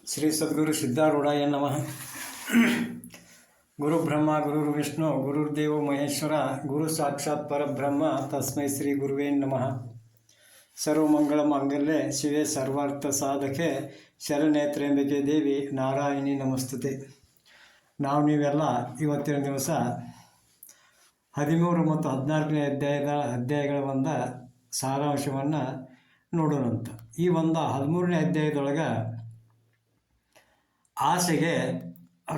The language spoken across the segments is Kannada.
ಶ್ರೀ ಸದ್ಗುರು ಸಿದ್ಧಾರೂಢಾಯ ನಮಃ. ಗುರು ಬ್ರಹ್ಮ ಗುರುರ್ ವಿಷ್ಣು ಗುರುರ್ದೇವೋ ಮಹೇಶ್ವರ ಗುರು ಸಾಕ್ಷಾತ್ ಪರಬ್ರಹ್ಮ ತಸ್ಮೈ ಶ್ರೀ ಗುರುವೇ ನಮಃ. ಸರ್ವಮಂಗಳ ಮಾಂಗಲ್ಯೆ ಶಿವೆ ಸರ್ವಾರ್ಥ ಸಾಧಕೆ ಶರಣ್ಯೆ ತ್ರ್ಯಂಬಕೆ ದೇವಿ ನಾರಾಯಣಿ ನಮಸ್ತುತೆ. ನೀವೆಲ್ಲ ಇವತ್ತಿನ ದಿವಸ 13 ಮತ್ತು 14ನೇ ಅಧ್ಯಾಯಗಳ ಒಂದು ಸಾರಾಂಶವನ್ನು ನೋಡೋಣಂತ. ಈ ಒಂದು 13ನೇ ಅಧ್ಯಾಯದೊಳಗೆ ಆಸೆಗೆ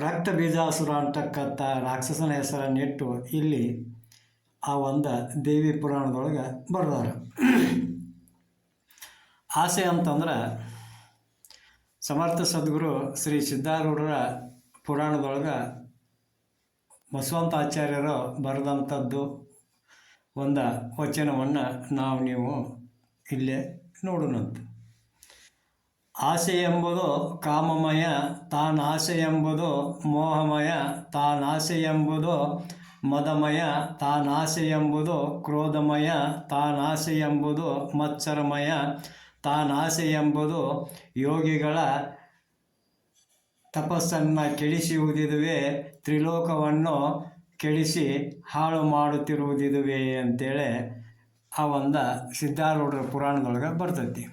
ರಕ್ತ ಬೀಜಾಸುರ ಅಂತಕ್ಕಂಥ ರಾಕ್ಷಸನ ಹೆಸರನ್ನಿಟ್ಟು ಇಲ್ಲಿ ಆ ಒಂದು ದೇವಿ ಪುರಾಣದೊಳಗೆ ಬರ್ದಾರ. ಆಸೆ ಅಂತಂದ್ರೆ ಸಮರ್ಥ ಸದ್ಗುರು ಶ್ರೀ ಸಿದ್ಧಾರೂಢರ ಪುರಾಣದೊಳಗೆ ಬಸವಂತಾಚಾರ್ಯರು ಬರೆದಂಥದ್ದು ಒಂದು ವಚನವನ್ನು ನೀವು ಇಲ್ಲೇ ನೋಡೋಣಂತ. ಆಸೆ ಎಂಬುದು ಕಾಮಮಯ, ತಾನಾಸೆ ಎಂಬುದು ಮೋಹಮಯ, ತಾನಾಸೆ ಎಂಬುದು ಮದಮಯ, ತಾನಾಸೆ ಎಂಬುದು ಕ್ರೋಧಮಯ, ತಾನಾಸೆ ಎಂಬುದು ಮತ್ಸರಮಯ, ತಾನಾಸೆ ಎಂಬುದು ಯೋಗಿಗಳ ತಪಸ್ಸನ್ನು ಕೆಡಿಸುವುದಿದುವೆ, ತ್ರಿಲೋಕವನ್ನು ಕೆಡಿಸಿ ಹಾಳು ಮಾಡುತ್ತಿರುವುದಿದುವೆ ಅಂತೇಳಿ ಆ ಒಂದು ಸಿದ್ಧಾರೂಢರ ಪುರಾಣದೊಳಗೆ ಬರ್ತೈತಿ.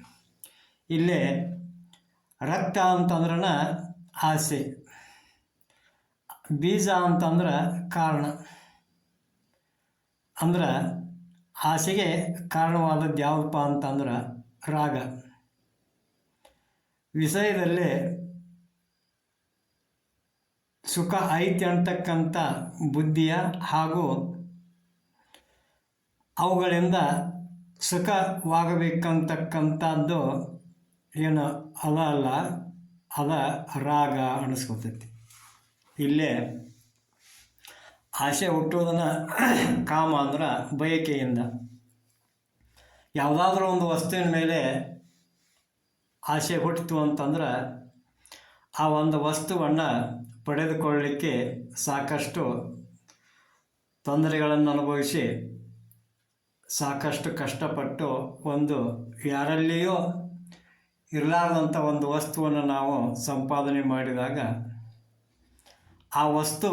ಇಲ್ಲೇ ರಕ್ತ ಅಂತಂದ್ರೆ ಆಸೆ, ಬೀಜ ಅಂತಂದ್ರೆ ಕಾರಣ, ಅಂದ್ರೆ ಆಸೆಗೆ ಕಾರಣವಾದದ್ದು ಯಾವುದಪ್ಪ ಅಂತಂದ್ರೆ ರಾಗ. ವಿಷಯದಲ್ಲಿ ಸುಖ ಐತಿ ಅಂತಕ್ಕಂಥ ಬುದ್ಧಿಯ ಹಾಗೂ ಅವುಗಳಿಂದ ಸುಖವಾಗಬೇಕಂತಕ್ಕಂಥದ್ದು ಏನು ಅಲ್ಲ ಅದ ರಾಗ ಅನಿಸ್ಕೊತೈತಿ. ಇಲ್ಲೇ ಆಸೆ ಹುಟ್ಟುವುದನ್ನು ಕಾಮ ಅಂದ್ರೆ ಬಯಕೆಯಿಂದ ಯಾವುದಾದ್ರೂ ಒಂದು ವಸ್ತುವಿನ ಮೇಲೆ ಆಸೆ ಹುಟ್ಟಿತು ಅಂತಂದ್ರೆ ಆ ಒಂದು ವಸ್ತುವನ್ನು ಪಡೆದುಕೊಳ್ಳಲಿಕ್ಕೆ ಸಾಕಷ್ಟು ತೊಂದರೆಗಳನ್ನು ಅನುಭವಿಸಿ ಸಾಕಷ್ಟು ಕಷ್ಟಪಟ್ಟು ಒಂದು ಯಾರಲ್ಲಿಯೋ ಇರಲಾರ್ದಂಥ ಒಂದು ವಸ್ತುವನ್ನು ನಾವು ಸಂಪಾದನೆ ಮಾಡಿದಾಗ ಆ ವಸ್ತು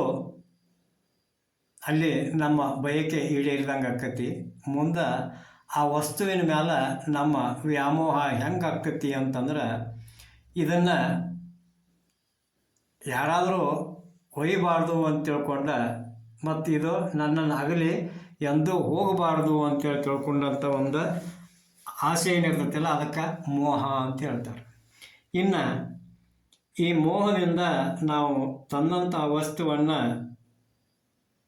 ಅಲ್ಲಿ ನಮ್ಮ ಬಯಕೆ ಈಡೇರಿದಂಗೆ ಆಕತಿ. ಮುಂದೆ ಆ ವಸ್ತುವಿನ ಮೇಲೆ ನಮ್ಮ ವ್ಯಾಮೋಹ ಹೆಂಗೆ ಆಕತಿ ಅಂತಂದ್ರೆ ಇದನ್ನು ಯಾರಾದರೂ ಒಯ್ಯಬಾರ್ದು ಅಂತ ತಿಳ್ಕೊಂಡ ಮತ್ತು ಇದು ನನ್ನನ್ನು ಅಗಲಿ ಎಂದೂ ಹೋಗಬಾರ್ದು ಅಂತೇಳಿ ತಿಳ್ಕೊಂಡಂಥ ಒಂದು ಆಸೆ ಏನಿರ್ತೈತಿಲ್ಲ ಅದಕ್ಕೆ ಮೋಹ ಅಂತ ಹೇಳ್ತಾರೆ. ಇನ್ನು ಈ ಮೋಹದಿಂದ ನಾವು ತಂದಂಥ ವಸ್ತುವನ್ನು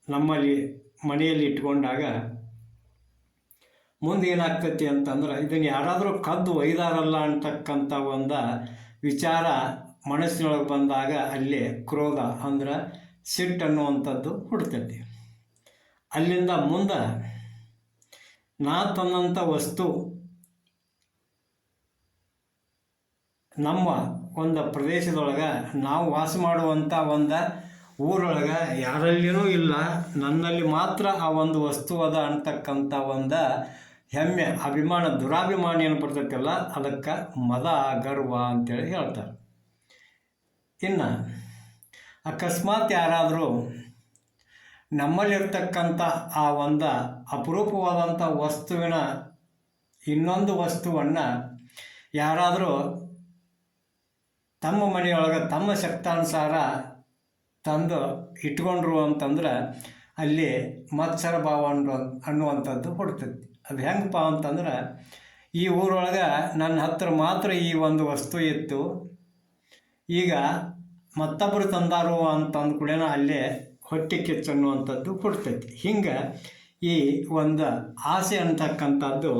ನಮ್ಮಲ್ಲಿ ಮನೆಯಲ್ಲಿ ಇಟ್ಕೊಂಡಾಗ ಮುಂದೆ ಏನಾಗ್ತೈತಿ ಅಂತಂದ್ರೆ ಇದನ್ನು ಯಾರಾದರೂ ಕದ್ದು ಒಯ್ದಾರಲ್ಲ ಅಂತಕ್ಕಂಥ ಒಂದು ವಿಚಾರ ಮನಸ್ಸಿನೊಳಗೆ ಬಂದಾಗ ಅಲ್ಲಿ ಕ್ರೋಧ ಅಂದ್ರೆ ಸಿಟ್ಟು ಅನ್ನುವಂಥದ್ದು ಹುಡ್ತೈತಿ. ಅಲ್ಲಿಂದ ಮುಂದೆ ನಾ ತಂದಂಥ ವಸ್ತು ನಮ್ಮ ಒಂದು ಪ್ರದೇಶದೊಳಗೆ ನಾವು ವಾಸ ಮಾಡುವಂಥ ಒಂದು ಊರೊಳಗೆ ಯಾರಲ್ಲಿಯೂ ಇಲ್ಲ, ನನ್ನಲ್ಲಿ ಮಾತ್ರ ಆ ಒಂದು ವಸ್ತು ಅದ ಅಂತಕ್ಕಂಥ ಒಂದು ಹೆಮ್ಮೆ ಅಭಿಮಾನ ದುರಾಭಿಮಾನ ಏನು ಬರ್ತೈತಿಲ್ಲ ಅದಕ್ಕೆ ಮದ ಗರ್ವ ಅಂತೇಳಿ ಹೇಳ್ತಾರೆ. ಇನ್ನು ಅಕಸ್ಮಾತ್ ಯಾರಾದರೂ ನಮ್ಮಲ್ಲಿರ್ತಕ್ಕಂಥ ಆ ಒಂದು ಅಪರೂಪವಾದಂಥ ವಸ್ತುವಿನ ಇನ್ನೊಂದು ವಸ್ತುವನ್ನು ಯಾರಾದರೂ ತಮ್ಮ ಮನೆಯೊಳಗೆ ತಮ್ಮ ಶಕ್ತಾನುಸಾರ ತಂದು ಇಟ್ಕೊಂಡ್ರು ಅಂತಂದ್ರೆ ಅಲ್ಲಿ ಮತ್ಸರ ಭಾವ ಅನ್ನುವಂಥದ್ದು ಹುಡ್ತೈತಿ. ಅದು ಹೆಂಗಪ್ಪ ಅಂತಂದ್ರೆ ಈ ಊರೊಳಗೆ ನನ್ನ ಹತ್ರ ಮಾತ್ರ ಈ ಒಂದು ವಸ್ತು ಇತ್ತು, ಈಗ ಮತ್ತೊಬ್ಬರು ತಂದಾರು ಅಂತಂದು ಕೂಡ ಅಲ್ಲೇ ಹೊಟ್ಟೆ ಕಿಚ್ಚು ಅನ್ನುವಂಥದ್ದು ಹುಡ್ತೈತಿ. ಹಿಂಗೆ ಈ ಒಂದು ಆಸೆ ಅಂತಕ್ಕಂಥದ್ದು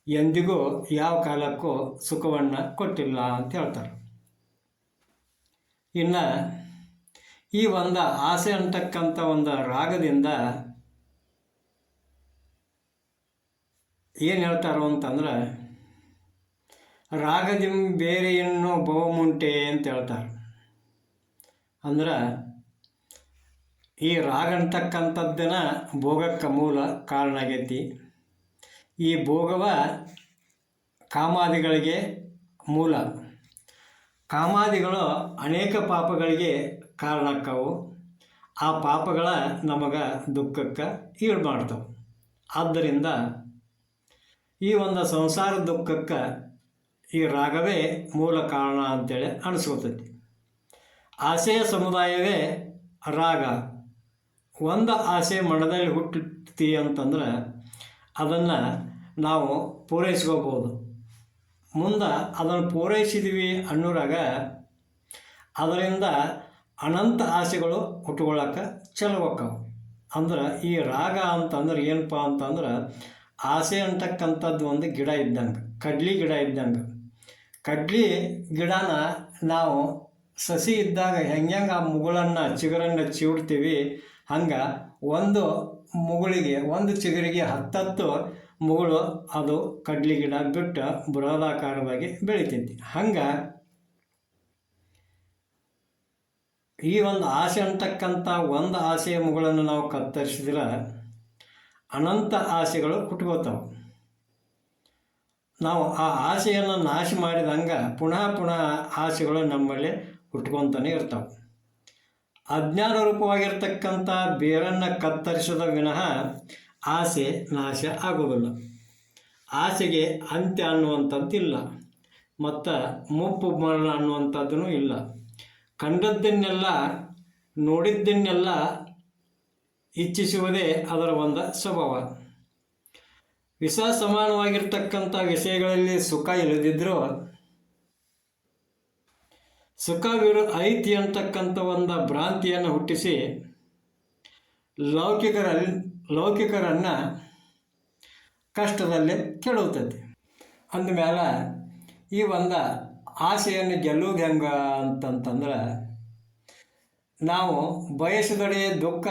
ಎಂದಿಗೂ ಯಾವ ಕಾಲಕ್ಕೂ ಸುಖವನ್ನು ಕೊಟ್ಟಿಲ್ಲ ಅಂತ ಹೇಳ್ತಾರೆ. ಇನ್ನು ಈ ಒಂದು ಆಸೆ ಅಂತಕ್ಕಂಥ ಒಂದು ರಾಗದಿಂದ ಏನು ಹೇಳ್ತಾರೋ ಅಂತಂದ್ರೆ ರಾಗದಿಂ ಬೇರೆ ಇನ್ನೂ ಬಹುಮುಂಟೆ ಅಂತ ಹೇಳ್ತಾರೆ. ಅಂದ್ರೆ ಈ ರಾಗ ಅಂತಕ್ಕಂಥದ್ದನ್ನ ಭೋಗಕ್ಕೆ ಮೂಲ ಕಾರಣ ಆಗೈತಿ. ಈ ಭೋಗವ ಕಾಮಾದಿಗಳಿಗೆ ಮೂಲ. ಕಾಮಾದಿಗಳು ಅನೇಕ ಪಾಪಗಳಿಗೆ ಕಾರಣಕ್ಕವು. ಆ ಪಾಪಗಳ ನಮಗೆ ದುಃಖಕ್ಕೆ ಈಡು ಮಾಡ್ತವೆ. ಆದ್ದರಿಂದ ಈ ಒಂದು ಸಂಸಾರ ದುಃಖಕ್ಕೆ ಈ ರಾಗವೇ ಮೂಲ ಕಾರಣ ಅಂತೇಳಿ ಅನಿಸ್ಕೊತೈತಿ. ಆಸೆಯ ಸಮುದಾಯವೇ ರಾಗ. ಒಂದು ಆಸೆ ಮನದಲ್ಲಿ ಹುಟ್ಟುತ್ತಿ ಅಂತಂದ್ರೆ ಅದನ್ನು ನಾವು ಪೂರೈಸ್ಕೋಬೋದು. ಮುಂದೆ ಅದನ್ನು ಪೂರೈಸಿದ್ವಿ ಅನ್ನೋರಾಗ ಅದರಿಂದ ಅನಂತ ಆಸೆಗಳು ಹುಟ್ಕೊಳ್ಳೋಕೆ ಚಲೋಕ್ಕವು. ಅಂದ್ರೆ ಈ ರಾಗ ಅಂತಂದ್ರೆ ಏನಪ್ಪ ಅಂತಂದ್ರೆ ಆಸೆ ಅಂತಕ್ಕಂಥದ್ದು ಒಂದು ಗಿಡ ಇದ್ದಂಗೆ, ಕಡ್ಲಿ ಗಿಡ ಇದ್ದಂಗೆ. ಕಡ್ಲಿ ಗಿಡನ ನಾವು ಸಸಿ ಇದ್ದಾಗ ಹೆಂಗೆ ಆ ಮುಗುಳನ್ನು ಚಿಗುರನ್ನು ಚಿವುಡ್ತೀವಿ, ಹಂಗೆ ಒಂದು ಮುಗುಳಿಗೆ ಒಂದು ಚಿಗುರಿಗೆ 10 ಮುಗುಳು ಅದು ಕಡ್ಲಿ ಗಿಡ ಬಿಟ್ಟು ಬೃಹದಾಕಾರವಾಗಿ ಬೆಳಿತೈತಿ. ಹಂಗೆ ಈ ಒಂದು ಆಸೆ ಅಂತಕ್ಕಂಥ ಒಂದು ಆಸೆಯ ಮುಗುಳನ್ನು ನಾವು ಕತ್ತರಿಸಿದ್ರೆ ಅನಂತ ಆಸೆಗಳು ಹುಟ್ಕೋತಾವೆ. ನಾವು ಆ ಆಸೆಯನ್ನು ನಾಶ ಮಾಡಿದಂಗೆ ಪುನಃ ಆಸೆಗಳು ನಮ್ಮಲ್ಲಿ ಹುಟ್ಕೊತಾನೆ ಇರ್ತಾವೆ. ಅಜ್ಞಾನ ರೂಪವಾಗಿರ್ತಕ್ಕಂಥ ಬೇರನ್ನು ಕತ್ತರಿಸದ ವಿನಃ ಆಸೆ ನಾಶ ಆಗೋದಿಲ್ಲ. ಆಸೆಗೆ ಅಂತ್ಯ ಅನ್ನುವಂಥದ್ದಿಲ್ಲ, ಮತ್ತು ಮುಪ್ಪು ಮರಣ ಅನ್ನುವಂಥದ್ದೂ ಇಲ್ಲ. ಕಂಡದ್ದನ್ನೆಲ್ಲ ನೋಡಿದ್ದನ್ನೆಲ್ಲ ಇಚ್ಛಿಸುವುದೇ ಅದರ ಒಂದು ಸ್ವಭಾವ. ವಿಷ ಸಮಾನವಾಗಿರ್ತಕ್ಕಂಥ ವಿಷಯಗಳಲ್ಲಿ ಸುಖ ಇಲ್ಲದಿದ್ದರೂ ಐತಿ ಅಂತಕ್ಕಂಥ ಒಂದು ಭ್ರಾಂತಿಯನ್ನು ಹುಟ್ಟಿಸಿ ಲೌಕಿಕರನ್ನು ಕಷ್ಟದಲ್ಲಿ ಕೆಡುತ್ತದೆ. ಅಂದಮೇಲೆ ಈ ಒಂದು ಆಸೆಯನ್ನು ಗೆಲ್ಲುವುದು ಹೆಂಗೆ ಅಂತಂತಂದ್ರೆ, ನಾವು ಬಯಸಿದಡೆ ದುಃಖ,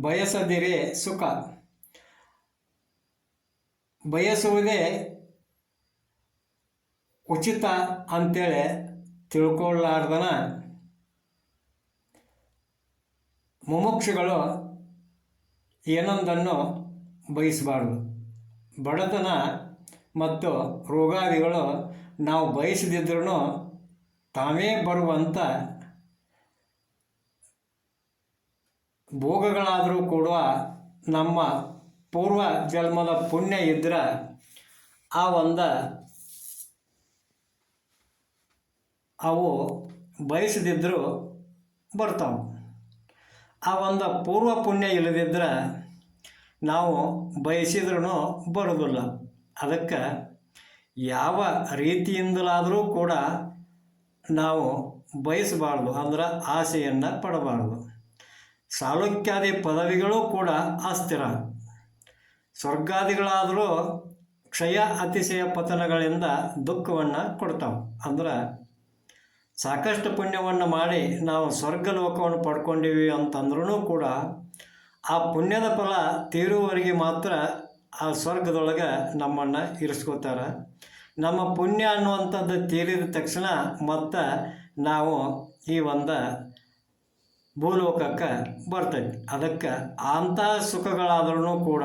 ಬಯಸದಿರೇ ಸುಖ. ಬಯಸುವುದೇ ಉಚಿತ ಅಂತೇಳಿ ತಿಳ್ಕೊಳ್ಳಾರ್ದನ ಮುಮುಕ್ಷುಗಳು ಏನೊಂದನ್ನು ಬಯಸಬಾರ್ದು. ಬಡತನ ಮತ್ತು ರೋಗಾದಿಗಳು ನಾವು ಬಯಸದಿದ್ರೂ ತಾವೇ ಬರುವಂಥ ಭೋಗಗಳಾದರೂ ಕೂಡ ನಮ್ಮ ಪೂರ್ವ ಜನ್ಮದ ಪುಣ್ಯ ಇದ್ದರೆ ಆ ಒಂದು ಅವು ಬಯಸದಿದ್ದರೂ ಬರ್ತಾವೆ. ಆ ಒಂದು ಪೂರ್ವ ಪುಣ್ಯ ಇಲ್ಲದಿದ್ದರೆ ನಾವು ಬಯಸಿದ್ರೂ ಬರೋದಿಲ್ಲ. ಅದಕ್ಕೆ ಯಾವ ರೀತಿಯಿಂದಲಾದರೂ ಕೂಡ ನಾವು ಬಯಸಬಾರ್ದು, ಅಂದ್ರೆ ಆಸೆಯನ್ನು ಪಡಬಾರ್ದು. ಸಾಲುಕ್ಯಾದಿ ಪದವಿಗಳು ಕೂಡ ಅಸ್ಥಿರ. ಸ್ವರ್ಗಾದಿಗಳಾದರೂ ಕ್ಷಯ ಅತಿಶಯ ಪತನಗಳಿಂದ ದುಃಖವನ್ನು ಕೊಡ್ತಾವೆ. ಅಂದ್ರೆ ಸಾಕಷ್ಟು ಪುಣ್ಯವನ್ನು ಮಾಡಿ ನಾವು ಸ್ವರ್ಗ ಲೋಕವನ್ನು ಪಡ್ಕೊಂಡಿವಿ ಅಂತಂದ್ರೂ ಕೂಡ ಆ ಪುಣ್ಯದ ಫಲ ತೀರುವವರೆಗೆ ಮಾತ್ರ ಆ ಸ್ವರ್ಗದೊಳಗೆ ನಮ್ಮನ್ನು ಇರಿಸ್ಕೋತಾರೆ. ನಮ್ಮ ಪುಣ್ಯ ಅನ್ನುವಂಥದ್ದು ತೀರಿದ ತಕ್ಷಣ ಮತ್ತು ನಾವು ಈ ಒಂದು ಭೂಲೋಕಕ್ಕೆ ಬರ್ತೈತಿ. ಅದಕ್ಕೆ ಅಂಥ ಸುಖಗಳಾದ್ರೂ ಕೂಡ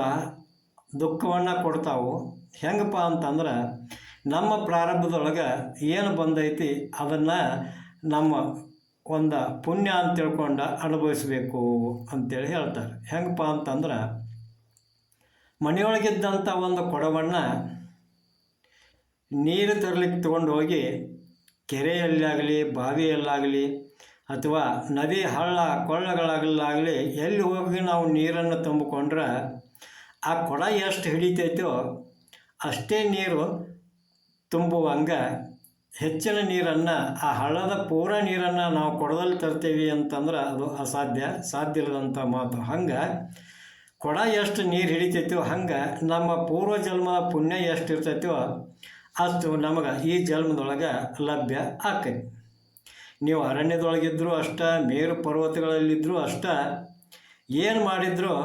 ದುಃಖವನ್ನು ಕೊಡ್ತಾವೆ. ಹೆಂಗಪ್ಪ ಅಂತಂದ್ರೆ ನಮ್ಮ ಪ್ರಾರಂಭದೊಳಗೆ ಏನು ಬಂದೈತಿ ಅದನ್ನು ನಮ್ಮ ಒಂದು ಪುಣ್ಯ ಅಂತ ತಿಳ್ಕೊಂಡು ಅನುಭವಿಸ್ಬೇಕು ಅಂತೇಳಿ ಹೇಳ್ತಾರೆ. ಹೆಂಗಪ್ಪ ಅಂತಂದ್ರೆ ಮನೆಯೊಳಗಿದ್ದಂಥ ಒಂದು ಕೊಡವನ್ನು ನೀರು ತರಲಿಕ್ಕೆ ತೊಗೊಂಡು ಹೋಗಿ ಕೆರೆಯಲ್ಲಾಗಲಿ ಬಾವಿಯಲ್ಲಾಗಲಿ ಅಥವಾ ನದಿ ಹಳ್ಳ ಕೊಳ್ಳಗಳಲ್ಲಾಗಲಿ ಎಲ್ಲಿ ಹೋಗಿ ನಾವು ನೀರನ್ನು ತುಂಬಿಕೊಂಡ್ರೆ ಆ ಕೊಡ ಎಷ್ಟು ಹಿಡಿತೈತೋ ಅಷ್ಟೇ ನೀರು ತುಂಬುವಂಗೆ ಹೆಚ್ಚಿನ ನೀರನ್ನು ಆ ಹಳ್ಳದ ಪೂರ ನೀರನ್ನು ನಾವು ಕೊಡದಲ್ಲಿ ತರ್ತೀವಿ ಅಂತಂದ್ರೆ ಅದು ಸಾಧ್ಯ ಇಲ್ಲದಂಥ ಮಾತು. ಹಂಗೆ ಕೊಡ ಎಷ್ಟು ನೀರು ಹಿಡಿತೈತೋ ಹಂಗೆ ನಮ್ಮ ಪೂರ್ವ ಜನ್ಮದ ಪುಣ್ಯ ಎಷ್ಟು ಇರ್ತೈತೋ ಅಷ್ಟು ನಮಗೆ ಈ ಜನ್ಮದೊಳಗೆ ಲಭ್ಯ ಆಕೈತಿ. ನೀವು ಅರಣ್ಯದೊಳಗಿದ್ದರೂ ಅಷ್ಟ, ಮೇರು ಪರ್ವತಗಳಲ್ಲಿದ್ದರೂ ಅಷ್ಟ, ಏನು ಮಾಡಿದರೂ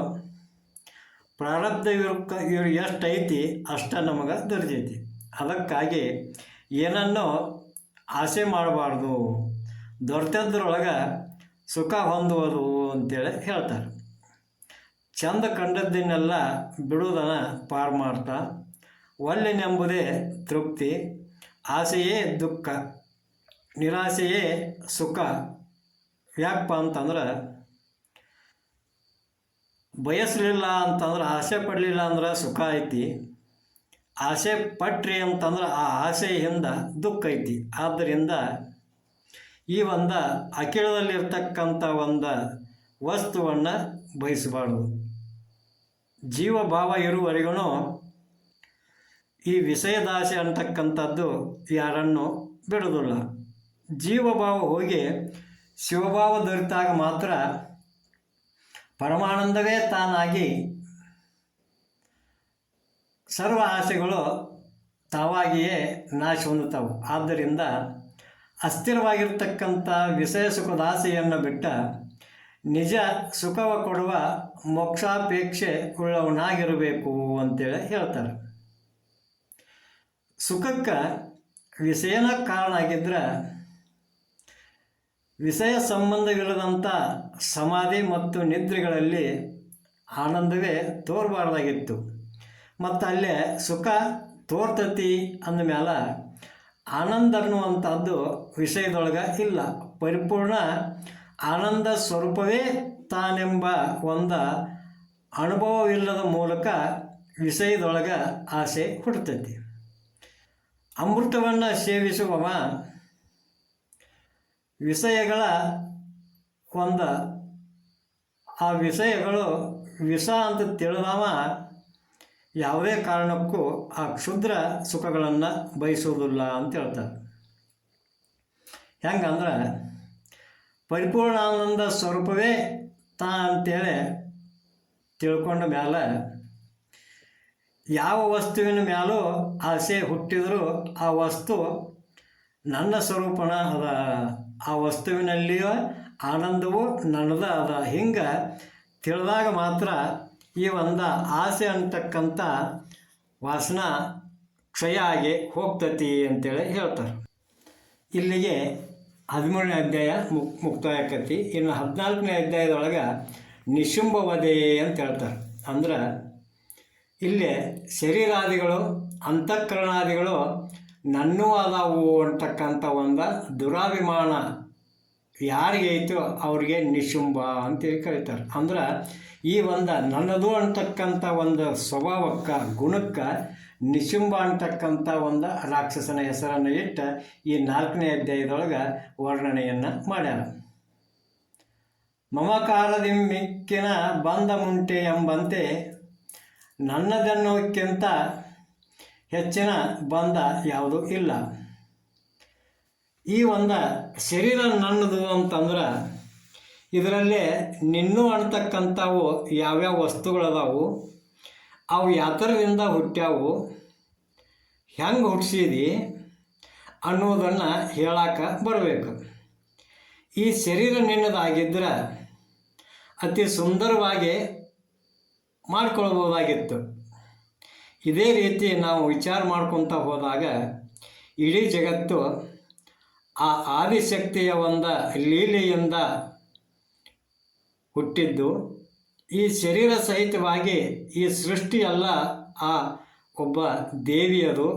ಪ್ರಾರಬ್ಧ ಇವ್ರು ಎಷ್ಟೈತಿ ಅಷ್ಟ ನಮಗೆ ದೊರೆತೈತಿ. ಅದಕ್ಕಾಗಿ ಏನನ್ನೋ ಆಸೆ ಮಾಡಬಾರ್ದು, ದೊರೆತದ್ರೊಳಗೆ ಸುಖ ಹೊಂದುವುದು ಅಂತೇಳಿ ಹೇಳ್ತಾರೆ. ಚಂದ ಕಂಡದ್ದನ್ನೆಲ್ಲ ಬಿಡುವುದನ್ನು ಪಾರು ಮಾಡ್ತಾ ಒಲ್ಲೆನೆಂಬುದೇ ತೃಪ್ತಿ, ಆಸೆಯೇ ದುಃಖ ನಿರಾಸೆಯೇ ಸುಖ. ಯಾಕಪ್ಪ ಅಂತಂದ್ರೆ ಬಯಸಲಿಲ್ಲ ಅಂತಂದ್ರೆ, ಆಸೆ ಪಡಲಿಲ್ಲ ಅಂದ್ರೆ ಸುಖ ಐತಿ. ಆಸೆ ಪಟ್ರಿ ಅಂತಂದ್ರೆ ಆ ಆಸೆಯಿಂದ ದುಃಖ ಐತಿ. ಆದ್ದರಿಂದ ಈ ಒಂದು ಅಖಿಳದಲ್ಲಿರ್ತಕ್ಕಂಥ ಒಂದು ವಸ್ತುವನ್ನು ಬಯಸಬಾರ್ದು. ಜೀವಭಾವ ಇರುವವರೆಗೂ ಈ ವಿಷಯದಾಸೆ ಅಂತಕ್ಕಂಥದ್ದು ಯಾರನ್ನು ಬಿಡೋದಿಲ್ಲ. ಜೀವಭಾವ ಹೋಗಿ ಶಿವಭಾವ ದೊರೆತಾಗ ಮಾತ್ರ ಪರಮಾನಂದವೇ ತಾನಾಗಿ ಸರ್ವ ಆಸೆಗಳು ತಾವಾಗಿಯೇ ನಾಶ ಹೊಂದುತ್ತವೆ. ಆದ್ದರಿಂದ ಅಸ್ಥಿರವಾಗಿರ್ತಕ್ಕಂಥ ವಿಷಯ ಸುಖದ ಆಸೆಯನ್ನು ಬಿಟ್ಟ ನಿಜ ಸುಖವ ಕೊಡುವ ಮೋಕ್ಷಾಪೇಕ್ಷೆ ಉಳ್ಳವನಾಗಿರಬೇಕು ಅಂತೇಳಿ ಹೇಳ್ತಾರೆ. ಸುಖಕ್ಕೆ ವಿಷಯನ ಕಾರಣ ಆಗಿದ್ದರೆ ವಿಷಯ ಸಂಬಂಧವಿಲ್ಲದಂಥ ಸಮಾಧಿ ಮತ್ತು ನಿದ್ರೆಗಳಲ್ಲಿ ಆನಂದವೇ ತೋರಬಾರ್ದಾಗಿತ್ತು. ಮತ್ತು ಅಲ್ಲೇ ಸುಖ ತೋರ್ತತಿ ಅಂದಮೇಲೆ ಆನಂದ ಅನ್ನುವಂಥದ್ದು ವಿಷಯದೊಳಗೆ ಇಲ್ಲ. ಪರಿಪೂರ್ಣ ಆನಂದ ಸ್ವರೂಪವೇ ತಾನೆಂಬ ಒಂದು ಅನುಭವವಿಲ್ಲದ ಮೂಲಕ ವಿಷಯದೊಳಗೆ ಆಸೆ ಹುಟ್ಟುತ್ತೈತಿ. ಅಮೃತವನ್ನು ಸೇವಿಸುವವ ವಿಷಯಗಳ ಒಂದು ಆ ವಿಷಯಗಳು ವಿಷ ಅಂತ ತಿಳಿದವ ಯಾವುದೇ ಕಾರಣಕ್ಕೂ ಆ ಕ್ಷುದ್ರ ಸುಖಗಳನ್ನು ಬಯಸುವುದಿಲ್ಲ ಅಂತ ಹೇಳ್ತಾರೆ. ಹೆಂಗಂದ್ರೆ ಪರಿಪೂರ್ಣಾನಂದ ಸ್ವರೂಪವೇ ತಾ ಅಂತೇಳಿ ತಿಳ್ಕೊಂಡ ಮೇಲೆ ಯಾವ ವಸ್ತುವಿನ ಮೇಲೂ ಆಸೆ ಹುಟ್ಟಿದರೂ ಆ ವಸ್ತು ನನ್ನ ಸ್ವರೂಪನ ಅದ, ಆ ವಸ್ತುವಿನಲ್ಲಿಯೂ ಆನಂದವು ನನ್ನದ ಅದ. ಹಿಂಗೆ ತಿಳಿದಾಗ ಮಾತ್ರ ಈ ಒಂದು ಆಸೆ ಅಂತಕ್ಕಂಥ ವಾಸನ ಕ್ಷಯ ಆಗಿ ಹೋಗ್ತತಿ ಅಂತೇಳಿ ಹೇಳ್ತಾರೆ. ಇಲ್ಲಿಗೆ 13ನೇ ಅಧ್ಯಾಯ ಮುಕ್ತಾಯ ಆಕತಿ. ಇನ್ನು 14ನೇ ಅಧ್ಯಾಯದೊಳಗೆ ನಿಶುಂಭ ವಧೆ ಅಂತ ಹೇಳ್ತಾರೆ. ಅಂದ್ರೆ ಇಲ್ಲಿ ಶರೀರಾದಿಗಳು ಅಂತಃಕರಣಾದಿಗಳು ನನ್ನೂ ಅದಾವು ಅಂತಕ್ಕಂಥ ಒಂದು ದುರಾಭಿಮಾನ ಯಾರಿಗೆ ಐತೋ ಅವ್ರಿಗೆ ನಿಶುಂಭ ಅಂತೇಳಿ ಕರೀತಾರೆ. ಅಂದ್ರೆ ಈ ಒಂದು ನನ್ನದು ಅಂತಕ್ಕಂಥ ಒಂದು ಸ್ವಭಾವಕ್ಕೆ ಗುಣಕ್ಕೆ ನಿಶುಂಭ ಅಂತಕ್ಕಂಥ ಒಂದು ರಾಕ್ಷಸನ ಹೆಸರನ್ನು ಇಟ್ಟು ಈ 4ನೇ ಅಧ್ಯಾಯದೊಳಗೆ ವರ್ಣನೆಯನ್ನು ಮಾಡ್ಯಾರ. ಮಮಕಾರದಿಮ್ಮಿಕ್ಕಿನ ಬಂಧ ಮುಂಟೆ ಎಂಬಂತೆ ನನ್ನದನ್ನೋಕ್ಕಿಂತ ಹೆಚ್ಚಿನ ಬಂಧ ಯಾವುದೂ ಇಲ್ಲ. ಈ ಒಂದು ಶರೀರ ನನ್ನದು ಅಂತಂದ್ರೆ ಇದರಲ್ಲೇ ನಿನ್ನೂ ಅಂತಕ್ಕಂಥವು ಯಾವ್ಯಾವ ವಸ್ತುಗಳದಾವು, ಅವು ಯಾತರದಿಂದ ಹುಟ್ಟ್ಯಾವು, ಹೆಂಗೆ ಹುಟ್ಟಿಸಿದಿ ಅನ್ನೋದನ್ನು ಹೇಳಕ್ಕೆ ಬರಬೇಕು. ಈ ಶರೀರ ನಿನ್ನದಾಗಿದ್ದರೆ ಅತಿ ಸುಂದರವಾಗಿ ಮಾಡ್ಕೊಳ್ಬೋದಾಗಿತ್ತು. ಇದೇ ರೀತಿ ನಾವು ವಿಚಾರ ಮಾಡ್ಕೊತ ಹೋದಾಗ ಇಡೀ ಜಗತ್ತು ಆ ಆದಿಶಕ್ತಿಯ ಒಂದು ಲೀಲೆಯಿಂದ ಹುಟ್ಟಿದ್ದು. ಈ ಶರೀರ ಸಹಿತವಾಗಿ ಈ ಸೃಷ್ಟಿಯೆಲ್ಲ ಆ ಒಬ್ಬ ದೇವಿಯದು.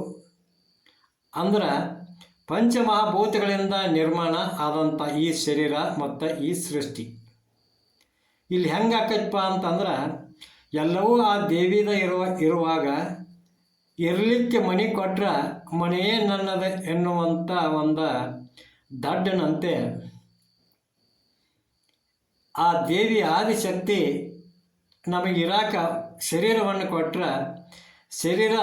ಅಂದ್ರೆ ಪಂಚಮಹಾಭೂತಗಳಿಂದ ನಿರ್ಮಾಣ ಆದಂಥ ಈ ಶರೀರ ಮತ್ತು ಈ ಸೃಷ್ಟಿ ಇಲ್ಲಿ ಹೆಂಗೆ ಆಕೈತಪ್ಪ ಅಂತಂದ್ರೆ ಎಲ್ಲವೂ ಆ ದೇವಿದ ಇರುವಾಗ ಇರಲಿಕ್ಕೆ ಮನೆ ಕೊಟ್ರೆ ಮನೆಯೇ ನನ್ನದು ಎನ್ನುವಂಥ ಒಂದು ದಡ್ಡನಂತೆ ಆ ದೇವಿ ಆದಿಶಕ್ತಿ ನಮಗಿರಾಕ ಶರೀರವನ್ನು ಕೊಟ್ಟರೆ ಶರೀರ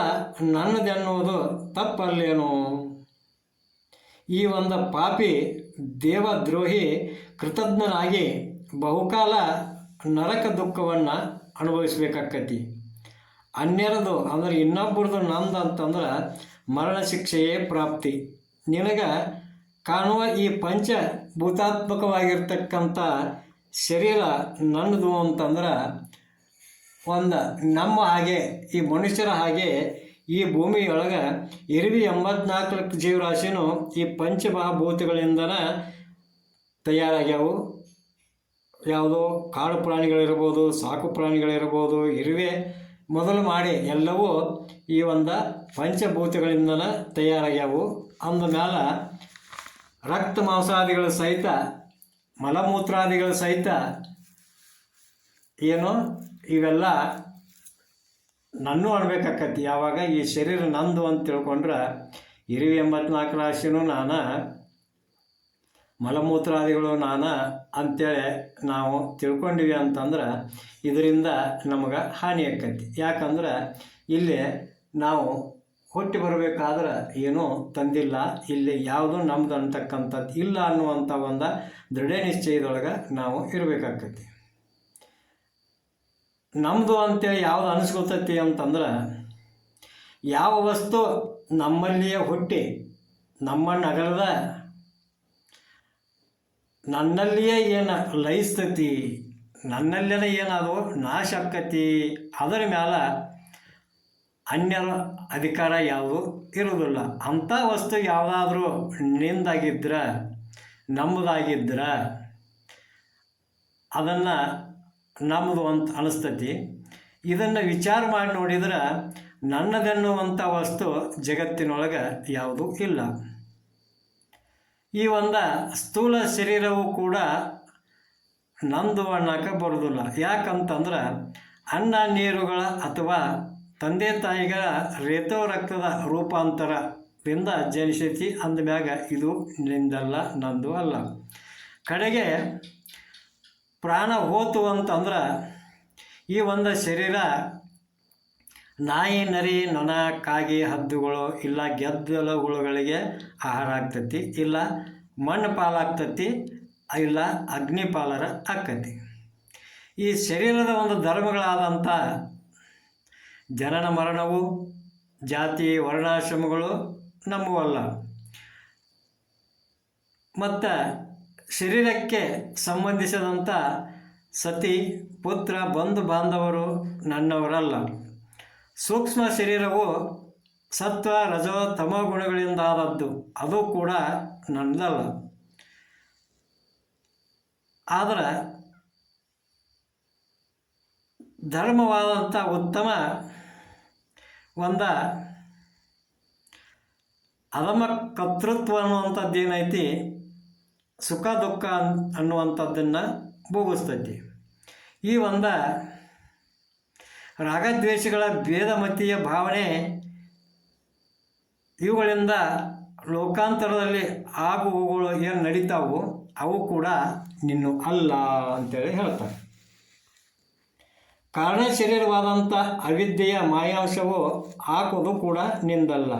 ನನ್ನದೆನ್ನುವುದು ತಪ್ಪಲ್ಲೇನು? ಈ ಒಂದು ಪಾಪಿ ದೇವದ್ರೋಹಿ ಕೃತಜ್ಞನಾಗಿ ಬಹುಕಾಲ ನರಕ ದುಃಖವನ್ನು ಅನುಭವಿಸ್ಬೇಕಾಕತಿ. ಅನ್ಯರದು ಅಂದರೆ ಇನ್ನೊಬ್ಬರದು ನಂದು ಅಂತಂದ್ರೆ ಮರಣ ಶಿಕ್ಷೆಯೇ ಪ್ರಾಪ್ತಿ. ನಿನಗೆ ಕಾಣುವ ಈ ಪಂಚಭೂತಾತ್ಮಕವಾಗಿರ್ತಕ್ಕಂಥ ಶರೀರ ನನ್ನದು ಅಂತಂದ್ರೆ ಒಂದು ನಮ್ಮ ಹಾಗೆ ಈ ಮನುಷ್ಯರ ಹಾಗೆ ಈ ಭೂಮಿಯೊಳಗೆ 84 ಲಕ್ಷ ಜೀವರಾಶಿನೂ ಈ ಪಂಚಮಹಾಭೂತಗಳಿಂದನೇ ತಯಾರಾಗ್ಯಾವು. ಯಾವುದೋ ಕಾಡು ಪ್ರಾಣಿಗಳಿರ್ಬೋದು, ಸಾಕು ಪ್ರಾಣಿಗಳಿರ್ಬೋದು, ಇರುವೆ ಮೊದಲು ಮಾಡಿ ಎಲ್ಲವೂ ಈ ಒಂದು ಪಂಚಭೂತಗಳಿಂದನೇ ತಯಾರಾಗ್ಯಾವು. ಅಂದಮೇಲೆ ರಕ್ತ ಮಾಂಸಾದಿಗಳು ಸಹಿತ ಮಲಮೂತ್ರಾದಿಗಳು ಸಹಿತ ಏನು ಇವೆಲ್ಲ ನನ್ನೂ ಅನ್ಬೇಕಾಕತಿ. ಯಾವಾಗ ಈ ಶರೀರ ನಂದು ಅಂತ ತಿಳ್ಕೊಂಡ್ರೆ 84 ರಾಶಿನೂ ನಾನು, ಮಲಮೂತ್ರಾದಿಗಳು ನಾನು ಅಂತೇಳಿ ನಾವು ತಿಳ್ಕೊಂಡಿವಿ ಅಂತಂದ್ರೆ ಇದರಿಂದ ನಮಗೆ ಹಾನಿ ಆಕ್ಕತಿ. ಯಾಕಂದ್ರೆ ಇಲ್ಲಿ ನಾವು ಹುಟ್ಟಿ ಬರಬೇಕಾದ್ರೆ ಏನೂ ತಂದಿಲ್ಲ, ಇಲ್ಲಿ ಯಾವುದೂ ನಮ್ದು ಅಂತಕ್ಕಂಥದ್ದು ಇಲ್ಲ ಅನ್ನುವಂಥ ಒಂದು ದೃಢ ನಿಶ್ಚಯದೊಳಗೆ ನಾವು ಇರಬೇಕಾಕತಿ. ನಮ್ಮದು ಅಂತೇಳಿ ಯಾವುದು ಅನಿಸ್ಕೊತೈತಿ ಅಂತಂದ್ರೆ ಯಾವ ವಸ್ತು ನಮ್ಮಲ್ಲಿಯೇ ಹುಟ್ಟಿ ನಮ್ಮನ್ನು ಅಗಲದ ನನ್ನಲ್ಲಿಯೇ ಏನು ಲಯಿಸ್ತತಿ, ನನ್ನಲ್ಲೇ ಏನದು ನಾಶ ಆಕ್ಕತಿ, ಅದರ ಮ್ಯಾಲೆ ಅನ್ಯರ ಅಧಿಕಾರ ಯಾವುದು ಇರುವುದಿಲ್ಲ. ಅಂಥ ವಸ್ತು ಯಾವುದಾದ್ರೂ ನಿಂದಾಗಿದ್ರೆ ನಮ್ಮದಾಗಿದ್ರೆ ಅದನ್ನು ನಮ್ಮದು ಅಂತ ಅನಿಸ್ತತಿ. ಇದನ್ನು ವಿಚಾರ ಮಾಡಿ ನೋಡಿದ್ರೆ ನನ್ನದೆನ್ನುವಂಥ ವಸ್ತು ಜಗತ್ತಿನೊಳಗೆ ಯಾವುದೂ ಇಲ್ಲ. ಈ ಒಂದು ಸ್ಥೂಲ ಶರೀರವು ಕೂಡ ನಂದು ಅನ್ನೋಕೆ ಬರೋದಿಲ್ಲ. ಯಾಕಂತಂದ್ರೆ ಅನ್ನ ನೀರುಗಳ ಅಥವಾ ತಂದೆ ತಾಯಿಗಳ ರೇತೋ ರಕ್ತದ ರೂಪಾಂತರದಿಂದ ಜನಿಸೈತಿ. ಅಂದಮ್ಯಾಗ ಇದು ನಿಂದಲ್ಲ, ನಂದು ಅಲ್ಲ. ಕಡೆಗೆ ಪ್ರಾಣ ಹೋತು ಅಂತಂದ್ರೆ ಈ ಒಂದು ಶರೀರ ನಾಯಿ, ನರಿ, ನೊಣ, ಕಾಗೆ, ಹದ್ದುಗಳು ಇಲ್ಲ ಗೆದ್ದಲ ಹುಳುಗಳಿಗೆ ಆಹಾರ ಆಗ್ತತಿ, ಇಲ್ಲ ಮಣ್ಣು ಪಾಲಾಗ್ತತಿ, ಇಲ್ಲ ಅಗ್ನಿ ಪಾಲರ ಆಕ್ಕತಿ. ಈ ಶರೀರದ ಒಂದು ಧರ್ಮಗಳಾದಂಥ ಜನನ ಮರಣವು, ಜಾತಿ ವರ್ಣಾಶ್ರಮಗಳು ನಮ್ಮವಲ್ಲ. ಮತ್ತು ಶರೀರಕ್ಕೆ ಸಂಬಂಧಿಸಿದಂಥ ಸತಿ, ಪುತ್ರ, ಬಂಧು ಬಾಂಧವರು ನನ್ನವರಲ್ಲ. ಸೂಕ್ಷ್ಮ ಶರೀರವು ಸತ್ವ, ರಜೋ, ತಮೋ ಗುಣಗಳಿಂದಾದದ್ದು, ಅದು ಕೂಡ ನನ್ನದಲ್ಲ. ಆದರೆ ಧರ್ಮವಾದಂಥ ಉತ್ತಮ ಒಂದು ಅಧಮ ಕರ್ತೃತ್ವ ಅನ್ನುವಂಥದ್ದು ಏನೈತಿ, ಸುಖ ದುಃಖ ಅನ್ನುವಂಥದ್ದನ್ನು ಭೋಗಿಸ್ತೈತಿ. ಈ ಒಂದು ರಾಗದ್ವೇಷಗಳ ಭೇದಮತಿಯ ಭಾವನೆ ಇವುಗಳಿಂದ ಲೋಕಾಂತರದಲ್ಲಿ ಆಗು ಹೋಗುಗಳು ಏನು ನಡೀತಾವು ಅವು ಕೂಡ ನಿನ್ನು ಅಲ್ಲ ಅಂತೇಳಿ ಹೇಳ್ತಾರೆ. ಕಾರಣ ಶರೀರವಾದಂಥ ಅವಿದ್ಯೆಯ ಮಾಯಾಂಶವು ಹಾಕೋದು ಕೂಡ ನಿಂದಲ್ಲ.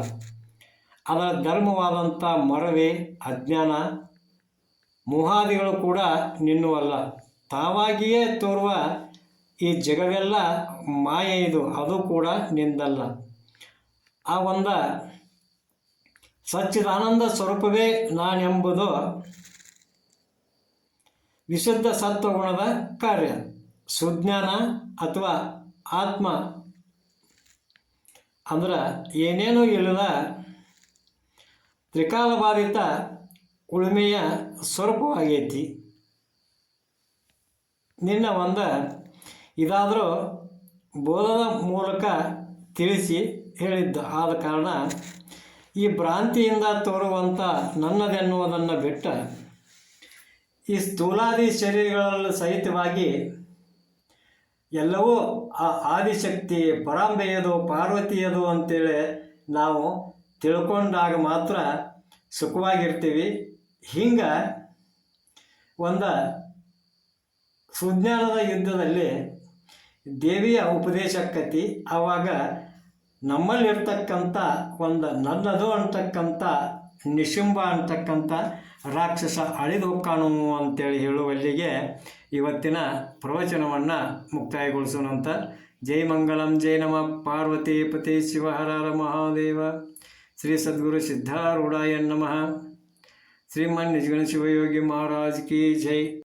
ಅದರ ಧರ್ಮವಾದಂಥ ಮರವೇ ಅಜ್ಞಾನ ಮೋಹಾದಿಗಳು ಕೂಡ ನಿನ್ನುವಲ್ಲ. ತಾವಾಗಿಯೇ ತೋರುವ ಈ ಜಗವೆಲ್ಲ ಮಾಯೆ, ಇದು ಅದು ಕೂಡ ನಿಂದಲ್ಲ. ಆ ಒಂದು ಸಚ್ಚಿದಾನಂದ ಸ್ವರೂಪವೇ ನಾನೆಂಬುದು ವಿಶುದ್ಧ ಸತ್ವಗುಣದ ಕಾರ್ಯ. ಸುಜ್ಞಾನ ಅಥವಾ ಆತ್ಮ ಅಂದ್ರೆ ಏನೇನೂ ಇಲ್ಲದ ತ್ರಿಕಾಲಬಾಧಿತ ಉಳುಮೆಯ ಸ್ವರೂಪವಾಗೈತಿ. ನಿನ್ನ ಒಂದು ಇದಾದರೂ ಬೋಧದ ಮೂಲಕ ತಿಳಿಸಿ ಹೇಳಿದ್ದು. ಆದ ಕಾರಣ ಈ ಭ್ರಾಂತಿಯಿಂದ ತೋರುವಂಥ ನನ್ನದೆನ್ನುವುದನ್ನು ಬಿಟ್ಟ ಈ ಸ್ಥೂಲಾದಿ ಶರೀರಗಳಲ್ಲಿ ಸಹಿತವಾಗಿ ಎಲ್ಲವೂ ಆ ಆದಿಶಕ್ತಿ ಪರಾಂಬೆಯದು, ಪಾರ್ವತಿಯದು ಅಂತೇಳಿ ನಾವು ತಿಳ್ಕೊಂಡಾಗ ಮಾತ್ರ ಸುಖವಾಗಿರ್ತೀವಿ. ಹಿಂಗೆ ಒಂದು ಸುಜ್ಞಾನದ ಯುದ್ಧದಲ್ಲಿ ದೇವಿಯ ಉಪದೇಶಕ್ಕತಿ. ಆವಾಗ ನಮ್ಮಲ್ಲಿರ್ತಕ್ಕಂಥ ಒಂದು ನನ್ನದು ಅಂತಕ್ಕಂಥ ನಿಶುಂಬ ಅಂತಕ್ಕಂಥ ರಾಕ್ಷಸ ಅಳಿದು ಕಾಣು ಅಂತೇಳಿ ಹೇಳುವಲ್ಲಿಗೆ ಇವತ್ತಿನ ಪ್ರವಚನವನ್ನು ಮುಕ್ತಾಯಗೊಳಿಸೋಣಂತ. ಜೈ ಮಂಗಳಂ, ಜೈ ನಮಃ ಪಾರ್ವತಿ ಪತಿ ಶಿವ ಹರ ಹರ ಮಹಾದೇವ. ಶ್ರೀ ಸದ್ಗುರು ಸಿದ್ಧಾರೂಢಾಯ ನಮಃ. ಶ್ರೀಮನ್ ನಿಜಗಣ ಶಿವಯೋಗಿ ಮಹಾರಾಜ್ ಕಿ ಜೈ.